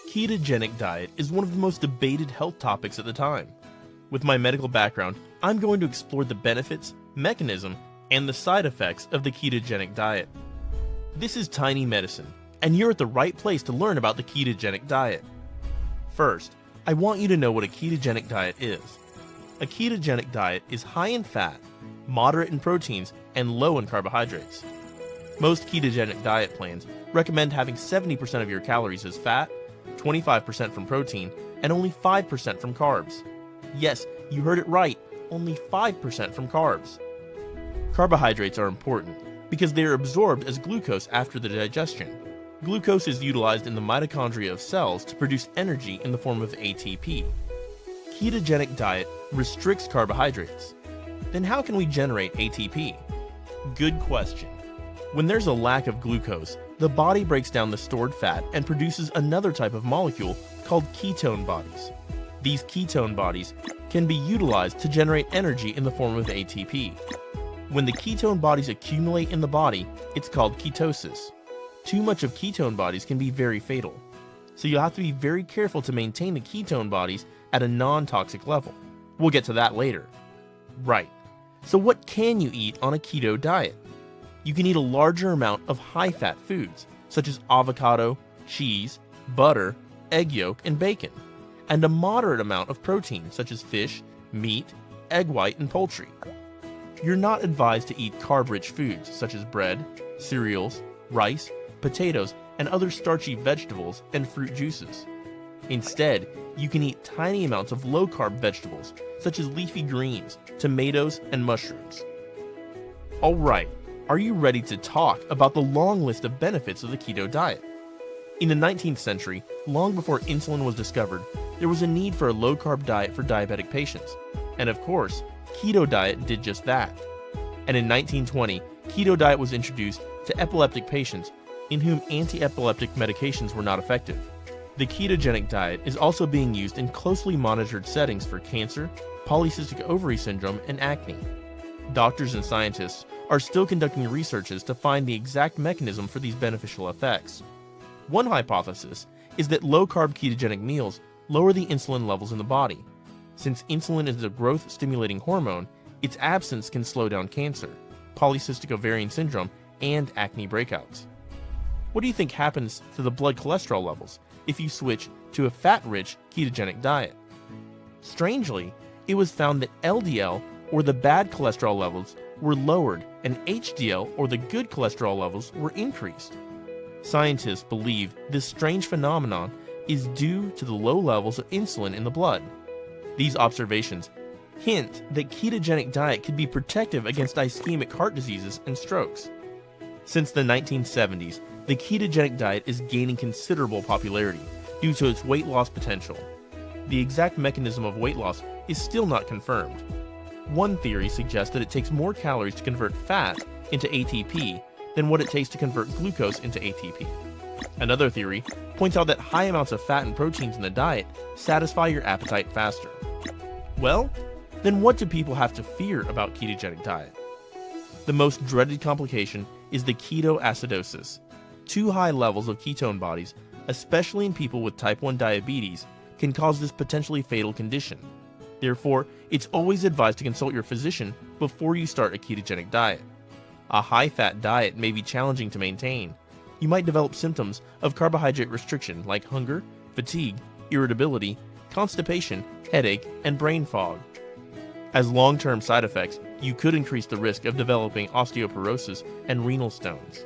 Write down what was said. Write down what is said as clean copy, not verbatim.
Ketogenic diet is one of the most debated health topics at the time. With my medical background, I'm going to explore the benefits, mechanism, and the side effects of the ketogenic diet. This is Tiny Medicine, and you're at the right place to learn about the ketogenic diet. First, I want you to know what a ketogenic diet is. A ketogenic diet is high in fat, moderate in proteins, and low in carbohydrates. Most ketogenic diet plans recommend having 70% of your calories as fat, 25% from protein, and only 5% from carbs. Yes, you heard it right, only 5% from carbs. Carbohydrates are important because they are absorbed as glucose after the digestion. Glucose is utilized in the mitochondria of cells to produce energy in the form of ATP. Ketogenic diet restricts carbohydrates. Then how can we generate ATP? Good question. When there's a lack of glucose, the body breaks down the stored fat and produces another type of molecule called ketone bodies. These ketone bodies can be utilized to generate energy in the form of ATP. When the ketone bodies accumulate in the body, it's called ketosis. Too much of ketone bodies can be very fatal, so you'll have to be very careful to maintain the ketone bodies at a non-toxic level. We'll get to that later. Right, so what can you eat on a keto diet? You can eat a larger amount of high-fat foods, such as avocado, cheese, butter, egg yolk, and bacon, and a moderate amount of protein, such as fish, meat, egg white, and poultry. You're not advised to eat carb-rich foods, such as bread, cereals, rice, potatoes, and other starchy vegetables and fruit juices. Instead, you can eat tiny amounts of low-carb vegetables, such as leafy greens, tomatoes, and mushrooms. Alright, are you ready to talk about the long list of benefits of the keto diet? In the 19th century, long before insulin was discovered, there was a need for a low-carb diet for diabetic patients. And of course, keto diet did just that. And in 1920, keto diet was introduced to epileptic patients in whom anti-epileptic medications were not effective. The ketogenic diet is also being used in closely monitored settings for cancer, polycystic ovary syndrome, and acne. Doctors and scientists are still conducting researches to find the exact mechanism for these beneficial effects. One hypothesis is that low-carb ketogenic meals lower the insulin levels in the body. Since insulin is a growth-stimulating hormone, its absence can slow down cancer, polycystic ovarian syndrome, and acne breakouts. What do you think happens to the blood cholesterol levels if you switch to a fat-rich ketogenic diet? Strangely, it was found that LDL, or the bad cholesterol levels, were lowered and HDL, or the good cholesterol levels, were increased. Scientists believe this strange phenomenon is due to the low levels of insulin in the blood. These observations hint that ketogenic diet could be protective against ischemic heart diseases and strokes. Since the 1970s, the ketogenic diet is gaining considerable popularity due to its weight loss potential. The exact mechanism of weight loss is still not confirmed. One theory suggests that it takes more calories to convert fat into ATP than what it takes to convert glucose into ATP. Another theory points out that high amounts of fat and proteins in the diet satisfy your appetite faster. Well, then what do people have to fear about ketogenic diet? The most dreaded complication is the ketoacidosis. Too high levels of ketone bodies, especially in people with type 1 diabetes, can cause this potentially fatal condition. Therefore, it's always advised to consult your physician before you start a ketogenic diet. A high-fat diet may be challenging to maintain. You might develop symptoms of carbohydrate restriction like hunger, fatigue, irritability, constipation, headache, and brain fog. As long-term side effects, you could increase the risk of developing osteoporosis and renal stones.